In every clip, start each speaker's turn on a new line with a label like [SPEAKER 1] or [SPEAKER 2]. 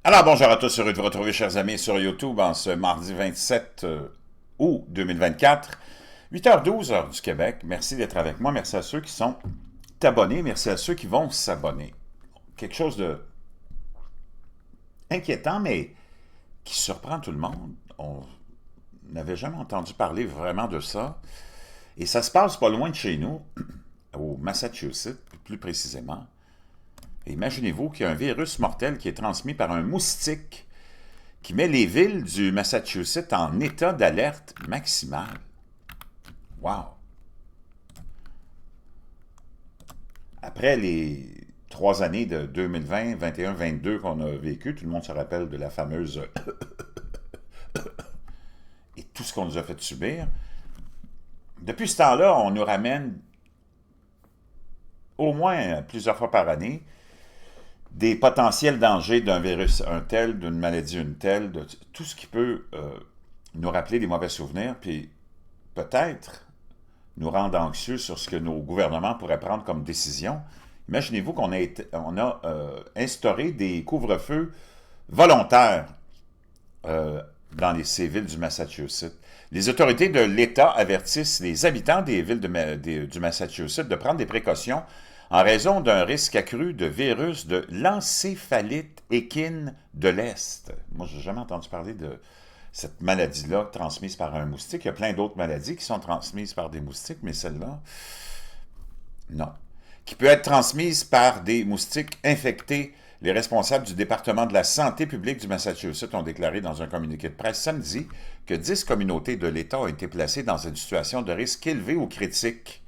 [SPEAKER 1] Alors, bonjour à tous, heureux de vous retrouver, chers amis, sur YouTube en ce mardi 27 août 2024, 8h12, heure du Québec. Merci d'être avec moi. Merci à ceux qui sont abonnés. Merci à ceux qui vont s'abonner. Quelque chose de inquiétant, mais qui surprend tout le monde. On n'avait jamais entendu parler vraiment de ça. Et ça se passe pas loin de chez nous, au Massachusetts, plus précisément. Et imaginez-vous qu'il y a un virus mortel qui est transmis par un moustique qui met les villes du Massachusetts en état d'alerte maximale. Wow! Après les 3 années de 2020, 21, 22 qu'on a vécu, tout le monde se rappelle de la fameuse et tout ce qu'on nous a fait subir. Depuis ce temps-là, on nous ramène au moins plusieurs fois par année des potentiels dangers d'un virus un tel, d'une maladie une telle, de tout ce qui peut nous rappeler des mauvais souvenirs, puis peut-être nous rendre anxieux sur ce que nos gouvernements pourraient prendre comme décision. Imaginez-vous qu'on a instauré des couvre-feux volontaires dans ces villes du Massachusetts. Les autorités de l'État avertissent les habitants des villes du Massachusetts de prendre des précautions en raison d'un risque accru de virus de l'encéphalite équine de l'Est. Moi, je n'ai jamais entendu parler de cette maladie-là transmise par un moustique. Il y a plein d'autres maladies qui sont transmises par des moustiques, mais celle-là, non. Qui peut être transmise par des moustiques infectés. Les responsables du département de la santé publique du Massachusetts ont déclaré dans un communiqué de presse samedi que 10 communautés de l'État ont été placées dans une situation de risque élevé ou critique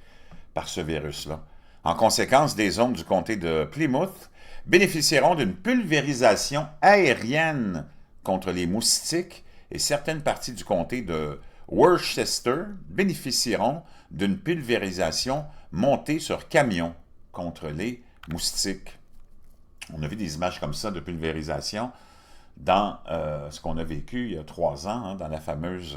[SPEAKER 1] par ce virus-là. En conséquence, des zones du comté de Plymouth bénéficieront d'une pulvérisation aérienne contre les moustiques et certaines parties du comté de Worcester bénéficieront d'une pulvérisation montée sur camion contre les moustiques. On a vu des images comme ça de pulvérisation dans ce qu'on a vécu il y a 3 ans, dans la fameuse...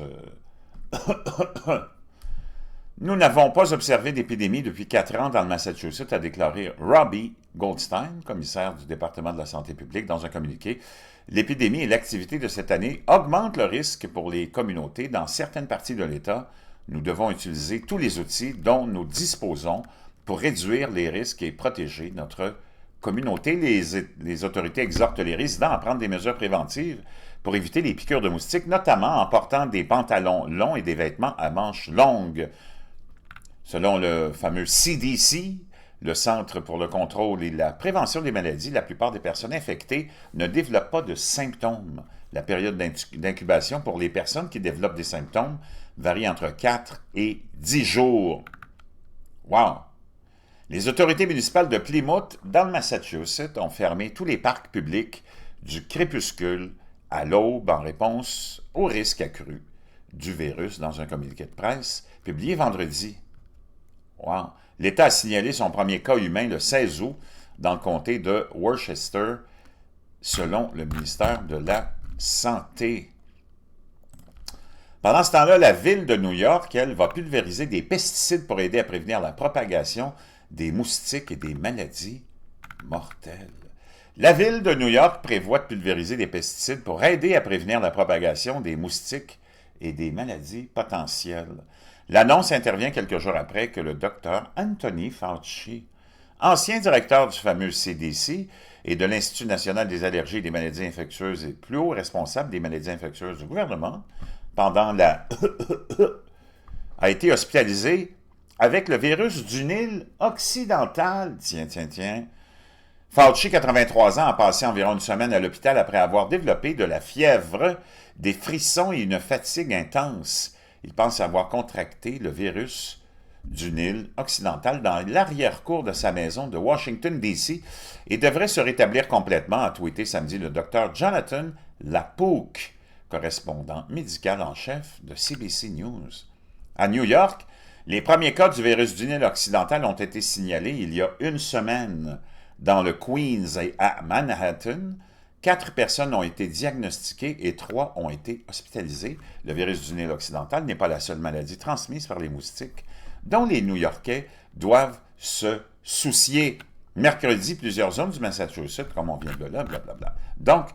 [SPEAKER 1] Nous n'avons pas observé d'épidémie depuis 4 ans dans le Massachusetts, a déclaré Robbie Goldstein, commissaire du département de la santé publique, dans un communiqué. L'épidémie et l'activité de cette année augmentent le risque pour les communautés dans certaines parties de l'État. Nous devons utiliser tous les outils dont nous disposons pour réduire les risques et protéger notre communauté. Les autorités exhortent les résidents à prendre des mesures préventives pour éviter les piqûres de moustiques, notamment en portant des pantalons longs et des vêtements à manches longues. Selon le fameux CDC, le Centre pour le contrôle et la prévention des maladies, la plupart des personnes infectées ne développent pas de symptômes. La période d'incubation pour les personnes qui développent des symptômes varie entre 4 et 10 jours. Wow! Les autorités municipales de Plymouth, dans le Massachusetts, ont fermé tous les parcs publics du crépuscule à l'aube en réponse au risque accru du virus dans un communiqué de presse publié vendredi. Wow. L'État a signalé son premier cas humain le 16 août dans le comté de Worcester, selon le ministère de la Santé. Pendant ce temps-là, la ville de New York, elle, va pulvériser des pesticides pour aider à prévenir la propagation des moustiques et des maladies mortelles. La ville de New York prévoit de pulvériser des pesticides pour aider à prévenir la propagation des moustiques et des maladies potentielles. L'annonce intervient quelques jours après que le docteur Anthony Fauci, ancien directeur du fameux CDC et de l'Institut national des allergies et des maladies infectieuses et plus haut responsable des maladies infectieuses du gouvernement, pendant la a été hospitalisé avec le virus du Nil occidental. Tiens. Fauci, 83 ans, a passé environ une semaine à l'hôpital après avoir développé de la fièvre, des frissons et une fatigue intense. Il pense avoir contracté le virus du Nil occidental dans l'arrière-cour de sa maison de Washington, D.C. et devrait se rétablir complètement, a tweeté samedi le docteur Jonathan Lapook, correspondant médical en chef de CBC News. À New York, les premiers cas du virus du Nil occidental ont été signalés il y a une semaine dans le Queens et à Manhattan. 4 personnes ont été diagnostiquées et 3 ont été hospitalisées. Le virus du Nil occidental n'est pas la seule maladie transmise par les moustiques dont les New-Yorkais doivent se soucier. Mercredi, plusieurs zones du Massachusetts, comme on vient de là, blablabla. Donc,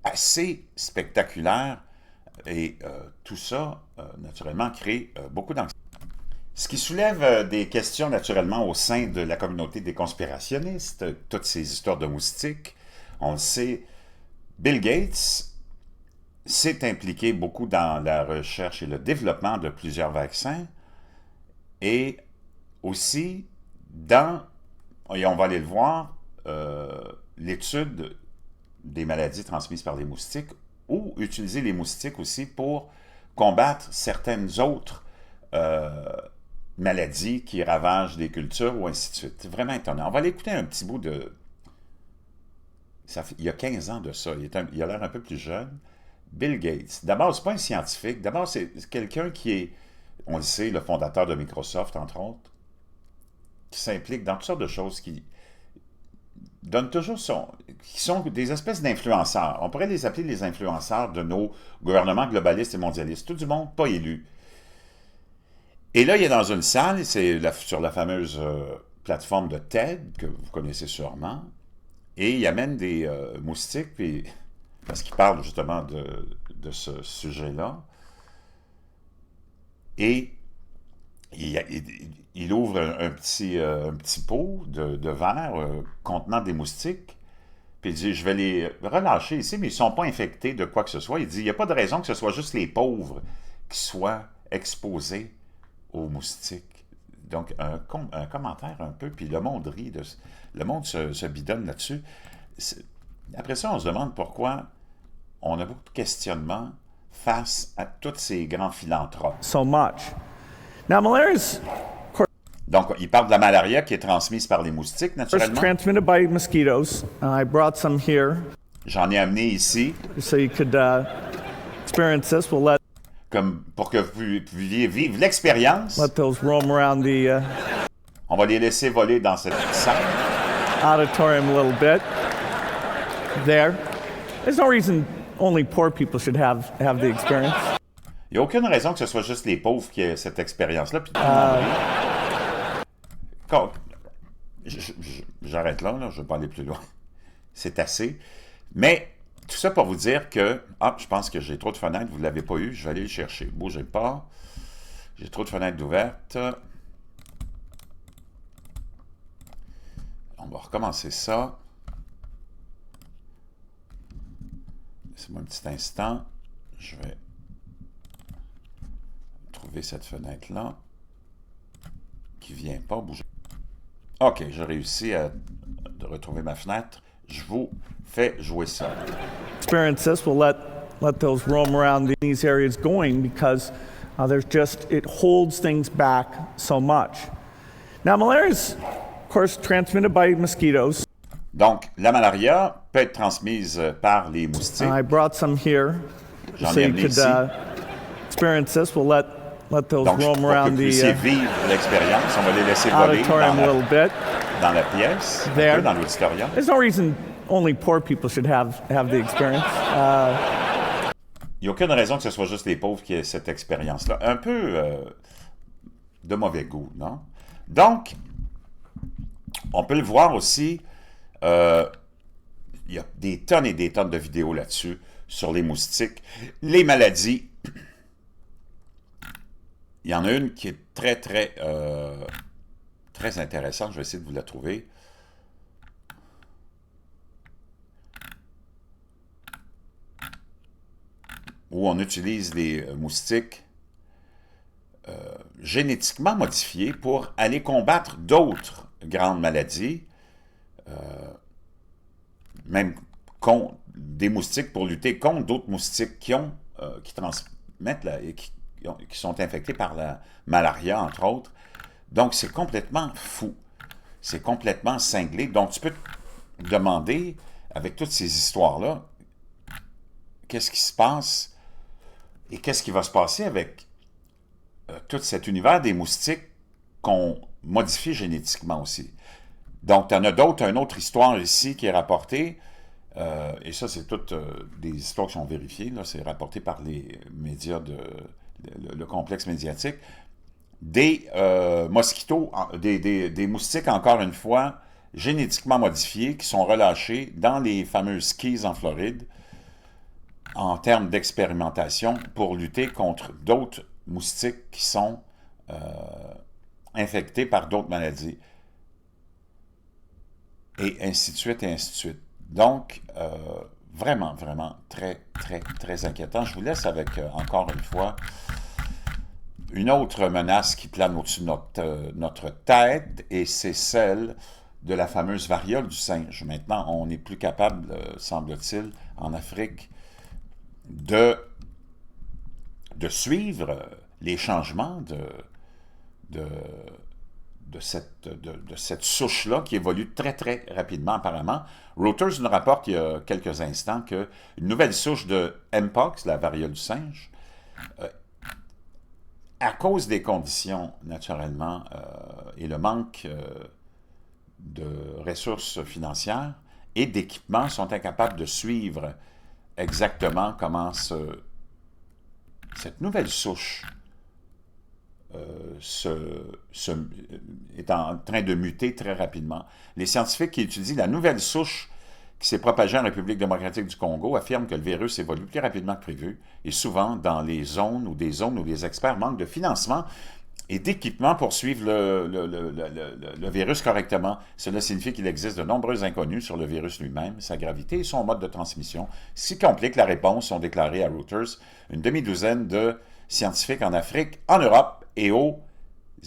[SPEAKER 1] assez spectaculaires et tout ça, naturellement, crée beaucoup d'anxiété. Ce qui soulève des questions, naturellement, au sein de la communauté des conspirationnistes, toutes ces histoires de moustiques. On le sait, Bill Gates s'est impliqué beaucoup dans la recherche et le développement de plusieurs vaccins et aussi dans, et on va aller le voir, l'étude des maladies transmises par les moustiques ou utiliser les moustiques aussi pour combattre certaines autres maladies qui ravagent des cultures ou ainsi de suite. C'est vraiment étonnant. On va aller écouter un petit bout de... il y a 15 ans de ça. Il a l'air un peu plus jeune. Bill Gates. D'abord, c'est pas un scientifique. D'abord, c'est quelqu'un qui est, on le sait, le fondateur de Microsoft, entre autres, qui s'implique dans toutes sortes de choses qui donnent toujours qui sont des espèces d'influenceurs. On pourrait les appeler les influenceurs de nos gouvernements globalistes et mondialistes. Tout du monde pas élu. Et là, il est dans une salle, c'est sur la fameuse plateforme de TED, que vous connaissez sûrement, et il amène des moustiques, puis, parce qu'il parle justement de ce sujet-là. Et il ouvre un petit pot de verre contenant des moustiques, puis il dit, je vais les relâcher ici, mais ils ne sont pas infectés de quoi que ce soit. Il dit, il n'y a pas de raison que ce soit juste les pauvres qui soient exposés aux moustiques. Donc, un commentaire un peu, puis le monde rit, le monde se bidonne là-dessus. Après ça, on se demande pourquoi on a beaucoup de questionnements face à tous ces grands philanthropes.
[SPEAKER 2] So much. Now, malaria is
[SPEAKER 1] Donc, il parle de la malaria qui est transmise par les moustiques, naturellement.
[SPEAKER 2] transmitted by mosquitoes. I brought some here
[SPEAKER 1] J'en ai amené ici,
[SPEAKER 2] so you could experience this. We'll
[SPEAKER 1] comme pour que vous puissiez vivre l'expérience.
[SPEAKER 2] let those roam around the
[SPEAKER 1] On va les laisser voler dans cette salle.
[SPEAKER 2] auditorium a little bit. There. There's no reason only poor people should have the experience.
[SPEAKER 1] Il n'y a aucune raison que ce soit juste les pauvres qui aient cette expérience-là. Puis tout le monde rit. J'arrête là, je ne vais pas aller plus loin. C'est assez. Mais tout ça pour vous dire que... Ah, je pense que j'ai trop de fenêtres, vous ne l'avez pas eu, je vais aller le chercher. Bougez pas. J'ai trop de fenêtres ouvertes. On va recommencer ça. Laissez-moi un petit instant. Je vais trouver cette fenêtre-là qui ne vient pas bouger. OK, j'ai réussi à retrouver ma fenêtre. Je vous fais jouer ça.
[SPEAKER 2] Experience this. We'll let those roam around these areas going because it holds things back so much. Now, malaria is, of course, transmitted by mosquitoes.
[SPEAKER 1] Donc, la malaria peut être transmise par les moustiques.
[SPEAKER 2] I brought some here
[SPEAKER 1] J'en
[SPEAKER 2] so
[SPEAKER 1] ai
[SPEAKER 2] you
[SPEAKER 1] amené
[SPEAKER 2] could
[SPEAKER 1] ici.
[SPEAKER 2] Experience this. We'll let those
[SPEAKER 1] Donc,
[SPEAKER 2] roam
[SPEAKER 1] pour que
[SPEAKER 2] around
[SPEAKER 1] vous puissiez vivre l'expérience, on va les laisser voler
[SPEAKER 2] auditorium a little bit.
[SPEAKER 1] dans la pièce, un
[SPEAKER 2] There.
[SPEAKER 1] peu dans l'auditorium.
[SPEAKER 2] There's no reason only poor people should have the experience.
[SPEAKER 1] Il n'y a aucune raison que ce soit juste les pauvres qui aient cette expérience-là. Un peu de mauvais goût, non? Donc, on peut le voir aussi, il y a des tonnes et des tonnes de vidéos là-dessus, sur les moustiques. Les maladies, il y en a une qui est très, très, très intéressante. Je vais essayer de vous la trouver. Où on utilise les moustiques génétiquement modifiés pour aller combattre d'autres grandes maladies, même des moustiques pour lutter contre d'autres moustiques qui transmettent qui sont infectés par la malaria, entre autres. Donc, c'est complètement fou. C'est complètement cinglé. Donc, tu peux te demander, avec toutes ces histoires-là, qu'est-ce qui se passe et qu'est-ce qui va se passer avec tout cet univers des moustiques qu'on modifie génétiquement aussi. Donc, tu en as d'autres, une autre histoire ici qui est rapportée, et ça, c'est toutes des histoires qui sont vérifiées, là, c'est rapporté par les médias, le complexe médiatique, des mosquitos, des moustiques, encore une fois, génétiquement modifiés, qui sont relâchés dans les fameuses Keys en Floride, en termes d'expérimentation pour lutter contre d'autres moustiques qui sont infectés par d'autres maladies. Et ainsi de suite, et ainsi de suite. Donc, vraiment, vraiment très, très, très inquiétant. Je vous laisse avec, encore une fois, une autre menace qui plane au-dessus de notre tête, et c'est celle de la fameuse variole du singe. Maintenant, on n'est plus capable, semble-t-il, en Afrique, de suivre les changements de cette souche-là qui évolue très, très rapidement, apparemment. Reuters nous rapporte il y a quelques instants qu'une nouvelle souche de Mpox, la variole du singe, à cause des conditions, naturellement, et le manque de ressources financières et d'équipements, sont incapables de suivre exactement comment cette nouvelle souche est en train de muter très rapidement. Les scientifiques qui étudient la nouvelle souche qui s'est propagée en République démocratique du Congo affirment que le virus évolue plus rapidement que prévu, et souvent dans les zones où les experts manquent de financement et d'équipement pour suivre le virus correctement. Cela signifie qu'il existe de nombreux inconnus sur le virus lui-même, sa gravité et son mode de transmission. Ce qui complique la réponse, ont déclaré à Reuters une demi-douzaine de scientifiques en Afrique, en Europe et aux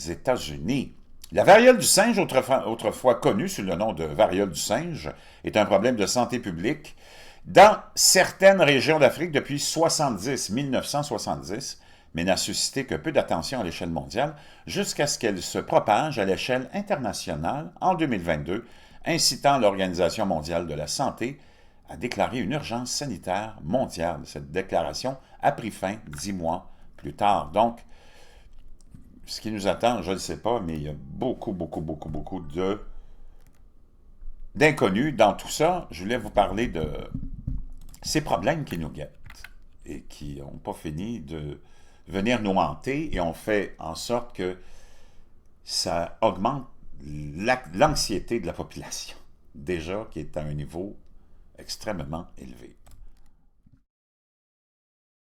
[SPEAKER 1] États-Unis. La variole du singe, autrefois connue sous le nom de variole du singe, est un problème de santé publique dans certaines régions d'Afrique depuis 1970, mais n'a suscité que peu d'attention à l'échelle mondiale jusqu'à ce qu'elle se propage à l'échelle internationale en 2022, incitant l'Organisation mondiale de la santé à déclarer une urgence sanitaire mondiale. Cette déclaration a pris fin 10 mois plus tard. Donc, ce qui nous attend, je ne le sais pas, mais il y a beaucoup d'inconnus dans tout ça. Je voulais vous parler de ces problèmes qui nous guettent et qui n'ont pas fini de venir nous hanter, et on fait en sorte que ça augmente l'anxiété de la population, déjà qui est à un niveau extrêmement élevé.